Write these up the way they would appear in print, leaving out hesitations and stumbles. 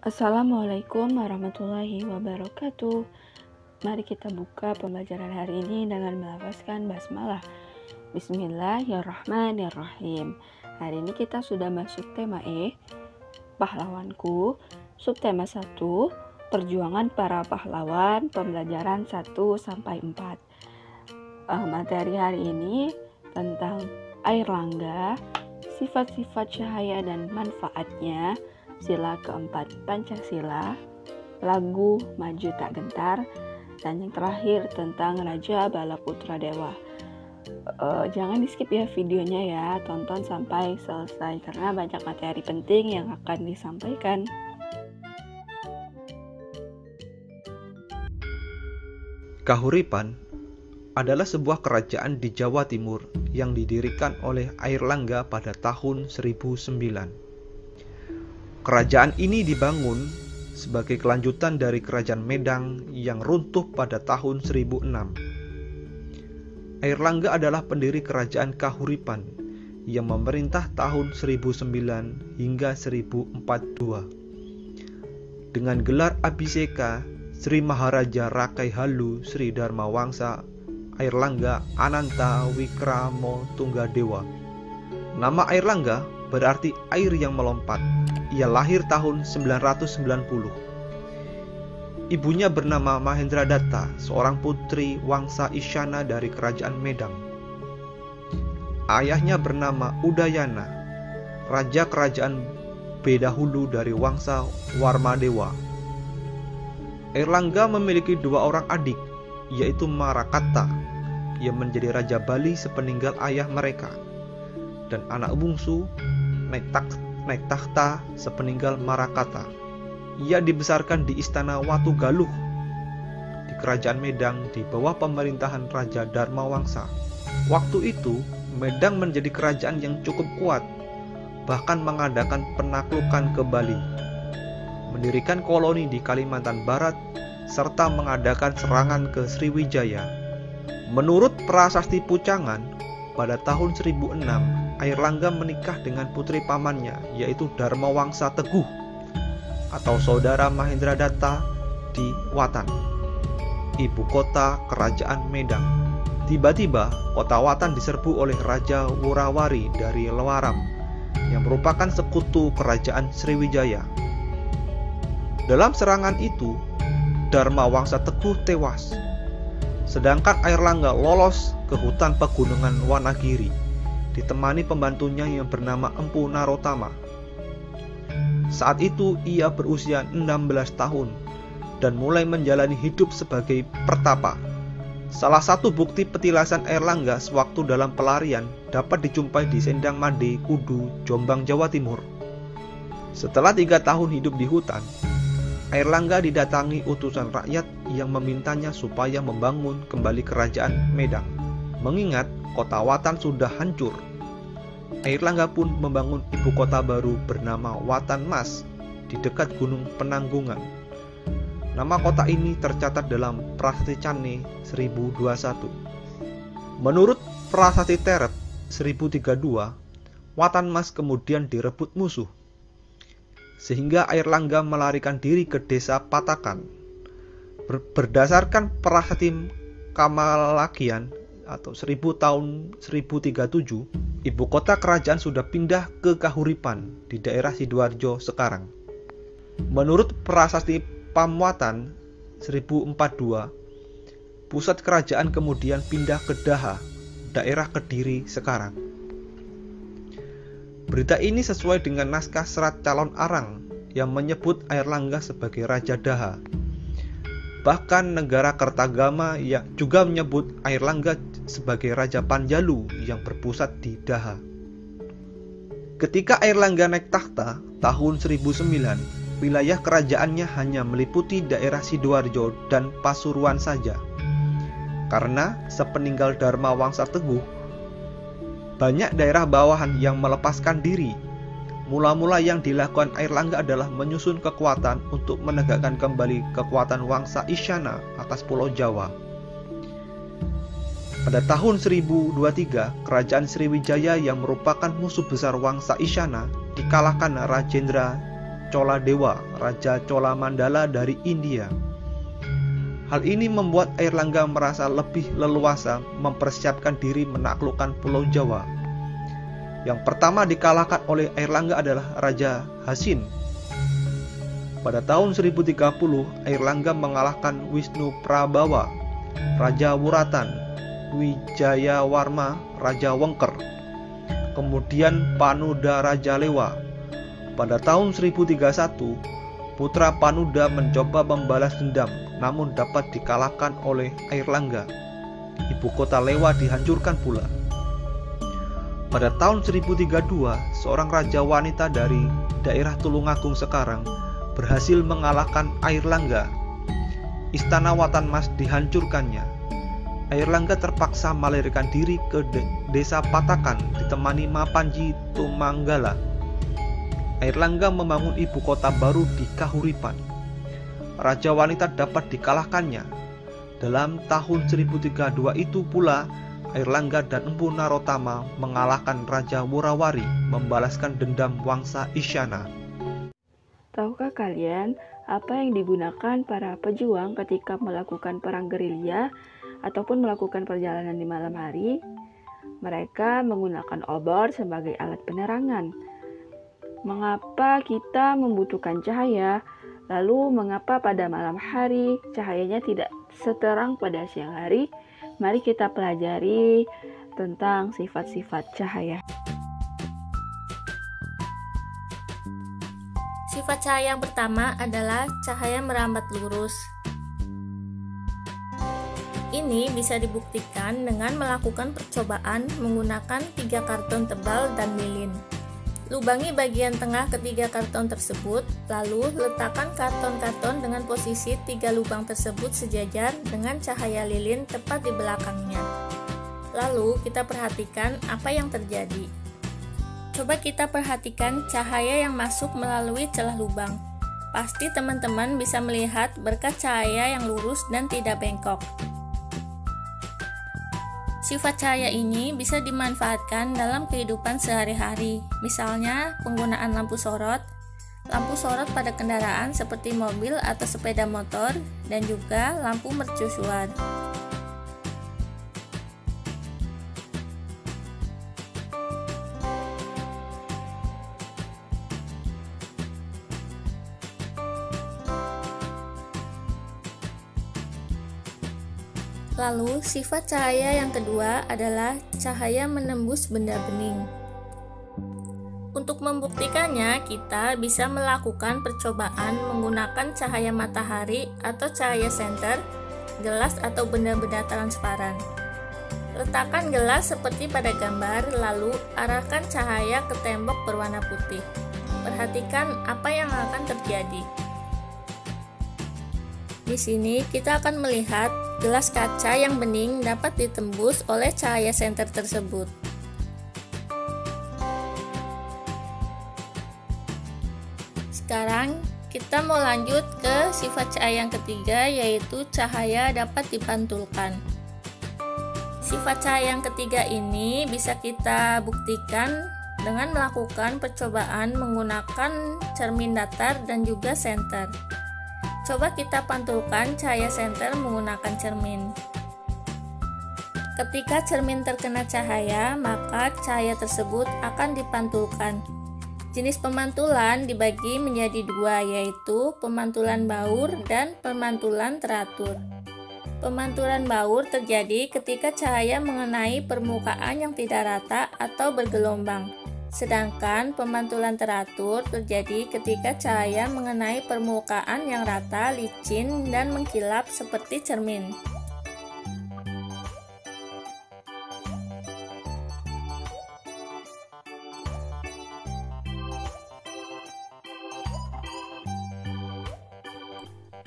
Assalamualaikum warahmatullahi wabarakatuh. Mari kita buka pembelajaran hari ini dengan melafazkan basmalah. Bismillahirrahmanirrahim. Hari ini kita sudah masuk tema pahlawanku, subtema 1, perjuangan para pahlawan, pembelajaran 1-4. Materi hari ini tentang air langga, sifat-sifat cahaya dan manfaatnya, sila keempat Pancasila, lagu Maju Tak Gentar, dan yang terakhir tentang Raja Bala Putra Dewa. Jangan di skip ya videonya ya, tonton sampai selesai karena banyak materi penting yang akan disampaikan. Kahuripan adalah sebuah kerajaan di Jawa Timur yang didirikan oleh Airlangga pada tahun 1009. Kerajaan ini dibangun sebagai kelanjutan dari Kerajaan Medang yang runtuh pada tahun 1006. Airlangga adalah pendiri Kerajaan Kahuripan yang memerintah tahun 1009 hingga 1042. Dengan gelar Abhiseka Sri Maharaja Rakai Halu Sri Dharma Wangsa Airlangga Ananta Wikramo Tunggadewa. Nama Airlangga berarti air yang melompat. Ia lahir tahun 990. Ibunya bernama Mahendradatta, seorang putri Wangsa Isyana dari Kerajaan Medang. Ayahnya bernama Udayana, raja Kerajaan Bedahulu dari Wangsa Warmadewa. Airlangga memiliki dua orang adik, yaitu Marakatta yang menjadi Raja Bali sepeninggal ayah mereka, dan anak bungsu naik takhta sepeninggal Marakatta. Ia dibesarkan di Istana Watu Galuh di Kerajaan Medang di bawah pemerintahan Raja Dharma Wangsa. Waktu itu Medang menjadi kerajaan yang cukup kuat, bahkan mengadakan penaklukan ke Bali, mendirikan koloni di Kalimantan Barat, serta mengadakan serangan ke Sriwijaya. Menurut Prasasti Pucangan, pada tahun 1006, Airlangga menikah dengan putri pamannya, yaitu Dharma Wangsa Teguh atau saudara Mahendradatta di Watan, ibu kota Kerajaan Medang. Tiba-tiba, kota Watan diserbu oleh Raja Wurawari dari Lewaram, yang merupakan sekutu Kerajaan Sriwijaya. Dalam serangan itu, Dharma Wangsa Teguh tewas, sedangkan Airlangga lolos ke hutan pegunungan Wanagiri, ditemani pembantunya yang bernama Empu Narotama. Saat itu ia berusia 16 tahun dan mulai menjalani hidup sebagai pertapa. Salah satu bukti petilasan Airlangga sewaktu dalam pelarian dapat dijumpai di Sendang Made, Kudu, Jombang, Jawa Timur. Setelah 3 tahun hidup di hutan, Airlangga didatangi utusan rakyat yang memintanya supaya membangun kembali Kerajaan Medang, mengingat kota Watan sudah hancur. Airlangga pun membangun ibu kota baru bernama Watan Mas di dekat Gunung Penanggungan. Nama kota ini tercatat dalam Prasasti Cane 1021. Menurut Prasasti Teret 1032, Watan Mas kemudian direbut musuh, sehingga Airlangga melarikan diri ke desa Patakan. Berdasarkan Prasasti Kamalakian atau 1000 tahun 1037, ibu kota kerajaan sudah pindah ke Kahuripan di daerah Sidoarjo sekarang. Menurut Prasasti Pamwatan 1042, pusat kerajaan kemudian pindah ke Daha, daerah Kediri sekarang. Berita ini sesuai dengan naskah Serat Calon Arang yang menyebut Airlangga sebagai Raja Daha. Bahkan negara Kertagama yang juga menyebut Airlangga sebagai Raja Panjalu yang berpusat di Daha. Ketika Airlangga naik takhta tahun 1009, wilayah kerajaannya hanya meliputi daerah Sidoarjo dan Pasuruan saja. Karena sepeninggal Dharma Wangsa Teguh, banyak daerah bawahan yang melepaskan diri. Mula-mula yang dilakukan Airlangga adalah menyusun kekuatan untuk menegakkan kembali kekuatan Wangsa Isyana atas Pulau Jawa. Pada tahun 1023, Kerajaan Sriwijaya yang merupakan musuh besar Wangsa Isyana dikalahkan Rajendra Choladewa, Raja Cholamandala dari India. Hal ini membuat Airlangga merasa lebih leluasa mempersiapkan diri menaklukkan Pulau Jawa. Yang pertama dikalahkan oleh Airlangga adalah Raja Hasin. Pada tahun 1030, Airlangga mengalahkan Wisnu Prabawa, Raja Wuratan, Wijayawarma, Raja Wengker, kemudian Panuda Raja Lewa. Pada tahun 1031, putra Panuda mencoba membalas dendam, namun dapat dikalahkan oleh Airlangga. Ibu kota Lewa dihancurkan pula. Pada tahun 1032, seorang raja wanita dari daerah Tulungagung sekarang berhasil mengalahkan Airlangga. Istana Watanmas dihancurkannya. Airlangga terpaksa melarikan diri ke desa Patakan ditemani Mapanji Tumanggala. Airlangga membangun ibu kota baru di Kahuripan. Raja wanita dapat dikalahkannya. Dalam tahun 1032 itu pula Airlangga dan Empu Narotama mengalahkan Raja Wurawari, membalaskan dendam Wangsa Isyana. Tahukah kalian apa yang digunakan para pejuang ketika melakukan perang gerilya ataupun melakukan perjalanan di malam hari? Mereka menggunakan obor sebagai alat penerangan. Mengapa kita membutuhkan cahaya? Lalu mengapa pada malam hari cahayanya tidak seterang pada siang hari? Mari kita pelajari tentang sifat-sifat cahaya. Sifat cahaya yang pertama adalah cahaya merambat lurus. Ini bisa dibuktikan dengan melakukan percobaan menggunakan 3 karton tebal dan lilin. Lubangi bagian tengah ketiga karton tersebut, lalu letakkan karton-karton dengan posisi 3 lubang tersebut sejajar dengan cahaya lilin tepat di belakangnya. Lalu kita perhatikan apa yang terjadi. Coba kita perhatikan cahaya yang masuk melalui celah lubang. Pasti teman-teman bisa melihat berkat cahaya yang lurus dan tidak bengkok. Sifat cahaya ini bisa dimanfaatkan dalam kehidupan sehari-hari, misalnya penggunaan lampu sorot pada kendaraan seperti mobil atau sepeda motor, dan juga lampu mercusuar. Lalu, sifat cahaya yang kedua adalah cahaya menembus benda bening. Untuk membuktikannya, kita bisa melakukan percobaan menggunakan cahaya matahari atau cahaya senter, gelas atau benda-benda transparan. Letakkan gelas seperti pada gambar, lalu arahkan cahaya ke tembok berwarna putih. Perhatikan apa yang akan terjadi. Di sini kita akan melihat gelas kaca yang bening dapat ditembus oleh cahaya senter tersebut. Sekarang kita mau lanjut ke sifat cahaya yang ketiga, yaitu cahaya dapat dipantulkan. Sifat cahaya yang ketiga ini bisa kita buktikan dengan melakukan percobaan menggunakan cermin datar dan juga senter. Coba kita pantulkan cahaya senter menggunakan cermin. Ketika cermin terkena cahaya, maka cahaya tersebut akan dipantulkan. Jenis pemantulan dibagi menjadi 2, yaitu pemantulan baur dan pemantulan teratur. Pemantulan baur terjadi ketika cahaya mengenai permukaan yang tidak rata atau bergelombang. Sedangkan pemantulan teratur terjadi ketika cahaya mengenai permukaan yang rata, licin, dan mengkilap seperti cermin.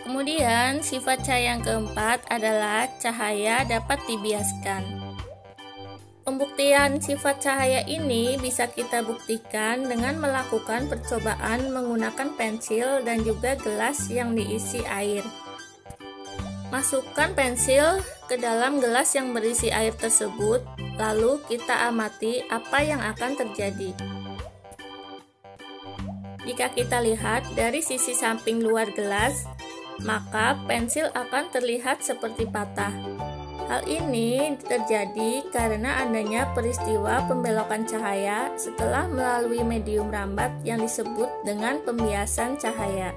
Kemudian, sifat cahaya yang keempat adalah cahaya dapat dibiaskan. Pembuktian sifat cahaya ini bisa kita buktikan dengan melakukan percobaan menggunakan pensil dan juga gelas yang diisi air. Masukkan pensil ke dalam gelas yang berisi air tersebut, lalu kita amati apa yang akan terjadi. Jika jika kita lihat dari sisi samping luar gelas, maka pensil akan terlihat seperti patah. Hal ini terjadi karena adanya peristiwa pembelokan cahaya setelah melalui medium rambat yang disebut dengan pembiasan cahaya.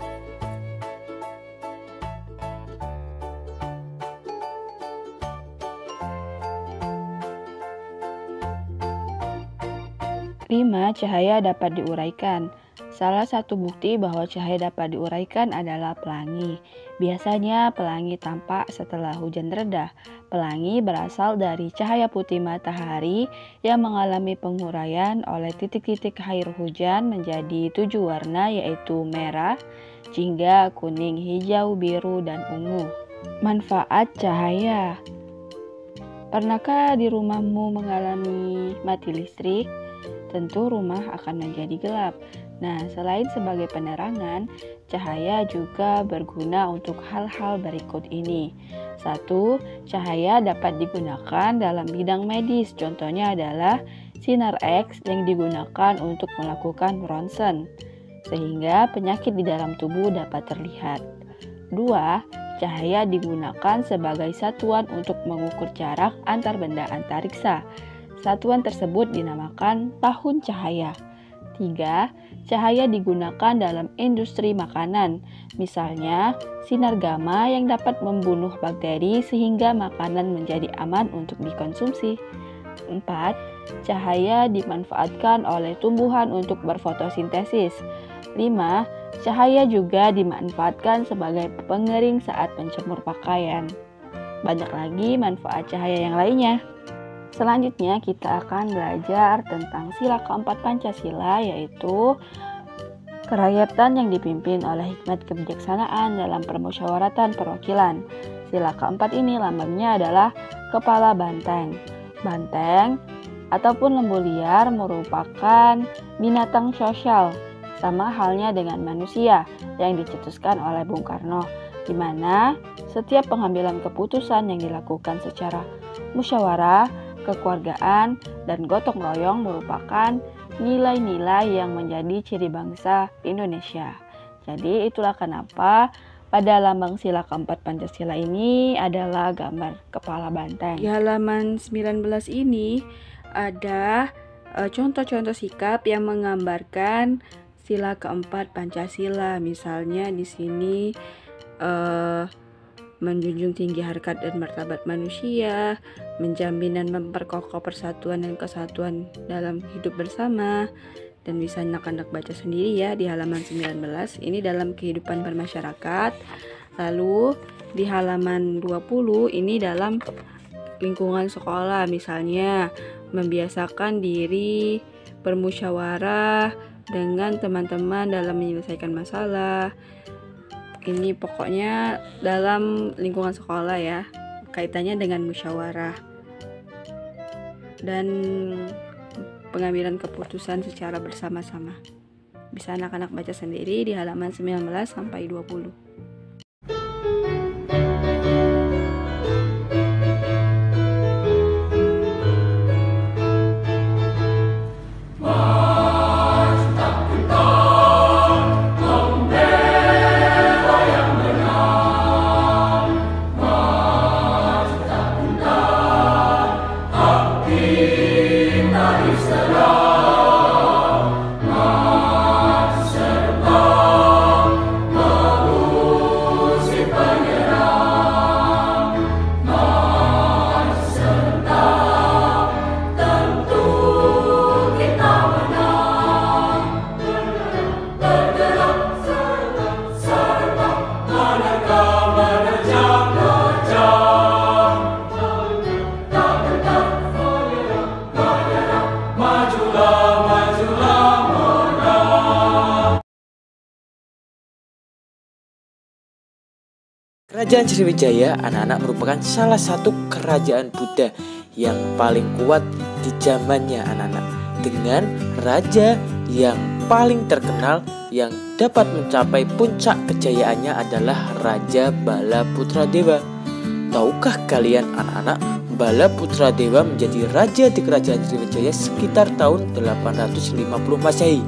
Lima, cahaya dapat diuraikan. Salah satu bukti bahwa cahaya dapat diuraikan adalah pelangi. Biasanya pelangi tampak setelah hujan reda. Pelangi berasal dari cahaya putih matahari yang mengalami penguraian oleh titik-titik air hujan menjadi 7 warna, yaitu merah, jingga, kuning, hijau, biru, dan ungu. Manfaat cahaya. Pernahkah di rumahmu mengalami mati listrik? Tentu rumah akan menjadi gelap. Nah, selain sebagai penerangan, cahaya juga berguna untuk hal-hal berikut ini. 1. Cahaya dapat digunakan dalam bidang medis. Contohnya adalah sinar X yang digunakan untuk melakukan ronsen, sehingga penyakit di dalam tubuh dapat terlihat. 2. Cahaya digunakan sebagai satuan untuk mengukur jarak antar benda antariksa. Satuan tersebut dinamakan tahun cahaya. 3. Cahaya digunakan dalam industri makanan. Misalnya, sinar gamma yang dapat membunuh bakteri sehingga makanan menjadi aman untuk dikonsumsi. 4. Cahaya dimanfaatkan oleh tumbuhan untuk berfotosintesis. 5. Cahaya juga dimanfaatkan sebagai pengering saat menjemur pakaian. Banyak lagi manfaat cahaya yang lainnya. Selanjutnya kita akan belajar tentang sila keempat Pancasila, yaitu kerakyatan yang dipimpin oleh hikmat kebijaksanaan dalam permusyawaratan perwakilan. Sila keempat ini lambangnya adalah kepala banteng. Banteng ataupun lembu liar merupakan binatang sosial, sama halnya dengan manusia yang dicetuskan oleh Bung Karno, di mana setiap pengambilan keputusan yang dilakukan secara musyawarah, kekeluargaan, dan gotong royong merupakan nilai-nilai yang menjadi ciri bangsa Indonesia. Jadi itulah kenapa pada lambang sila keempat Pancasila ini adalah gambar kepala banteng. Di halaman 19 ini ada contoh-contoh sikap yang menggambarkan sila keempat Pancasila. Misalnya di sini menjunjung tinggi harkat dan martabat manusia, menjamin dan memperkokoh persatuan dan kesatuan dalam hidup bersama. Dan bisa anak-anak baca sendiri ya di halaman 19, ini dalam kehidupan bermasyarakat. Lalu di halaman 20 ini dalam lingkungan sekolah, misalnya membiasakan diri bermusyawarah dengan teman-teman dalam menyelesaikan masalah. Ini pokoknya dalam lingkungan sekolah ya, kaitannya dengan musyawarah dan pengambilan keputusan secara bersama-sama. Bisa anak-anak baca sendiri di halaman 19 sampai 20. Kerajaan Sriwijaya, anak-anak, merupakan salah satu kerajaan Buddha yang paling kuat di zamannya anak-anak, dengan raja yang paling terkenal yang dapat mencapai puncak kejayaannya adalah Raja Balaputradewa. Tahukah kalian anak-anak, Balaputradewa menjadi raja di kerajaan Sriwijaya sekitar tahun 850 Masehi.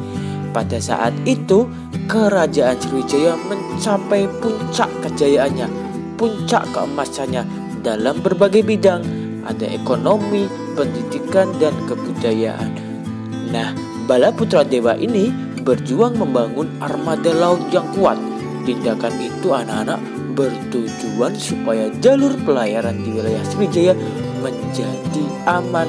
pada saat itu kerajaan Sriwijaya mencapai puncak kejayaannya, puncak keemasannya dalam berbagai bidang, ada ekonomi, pendidikan, dan kebudayaan. Nah, Bala Putra Dewa ini berjuang membangun armada laut yang kuat. Tindakan itu anak-anak bertujuan supaya jalur pelayaran di wilayah Sriwijaya menjadi aman.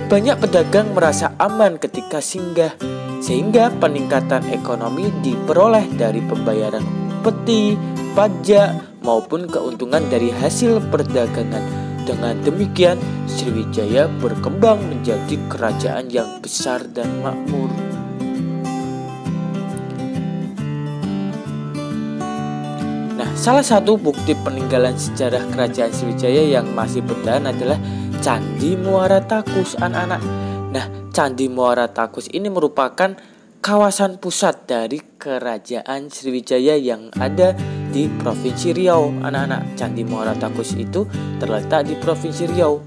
Banyak pedagang merasa aman ketika singgah, sehingga peningkatan ekonomi diperoleh dari pembayaran upeti, pajak, maupun keuntungan dari hasil perdagangan. Dengan demikian, Sriwijaya berkembang menjadi kerajaan yang besar dan makmur. Nah, salah satu bukti peninggalan sejarah kerajaan Sriwijaya yang masih bertahan adalah Candi Muara Takus, anak-anak. Nah, Candi Muara Takus ini merupakan kawasan pusat dari kerajaan Sriwijaya yang ada di Provinsi Riau, anak-anak. Candi Muara Takus itu terletak di Provinsi Riau.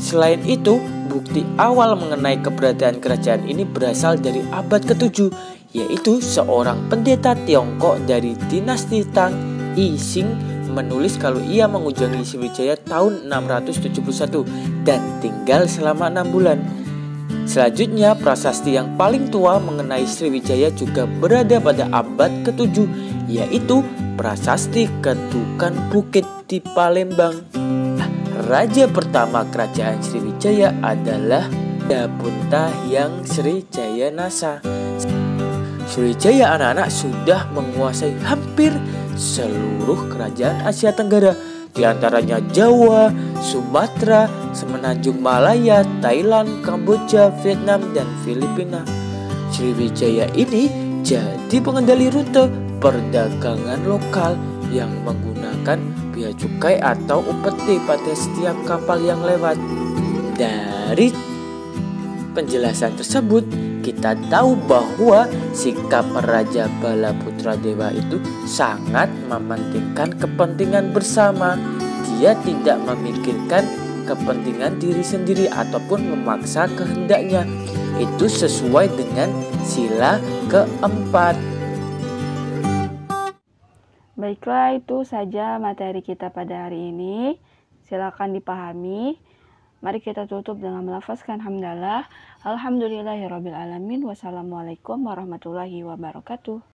Selain itu, bukti awal mengenai keberadaan kerajaan ini berasal dari abad ke-7, yaitu seorang pendeta Tiongkok dari dinasti Tang, Yi Xing, menulis kalau ia mengunjungi Sriwijaya tahun 671 dan tinggal selama 6 bulan. Selanjutnya, prasasti yang paling tua mengenai Sriwijaya juga berada pada abad ke-7, yaitu prasasti Ketukan Bukit di Palembang. Raja pertama kerajaan Sriwijaya adalah Dapunta Hyang Srijaya Nasa. Sriwijaya anak-anak sudah menguasai hampir seluruh kerajaan Asia Tenggara, di antaranya Jawa, Sumatera, Semenanjung Malaya, Thailand, Kamboja, Vietnam, dan Filipina. Sriwijaya ini jadi pengendali rute perdagangan lokal yang menggunakan bea cukai atau upeti pada setiap kapal yang lewat. Dari penjelasan tersebut, kita tahu bahwa sikap Raja Bala Putra Dewa itu sangat mementingkan kepentingan bersama. Dia tidak memikirkan kepentingan diri sendiri ataupun memaksa kehendaknya. Itu sesuai dengan sila keempat. Baiklah, itu saja materi kita pada hari ini. Silakan dipahami. Mari kita tutup dengan melafazkan hamdalah. Alhamdulillahirrabbilalamin. Wassalamualaikum warahmatullahi wabarakatuh.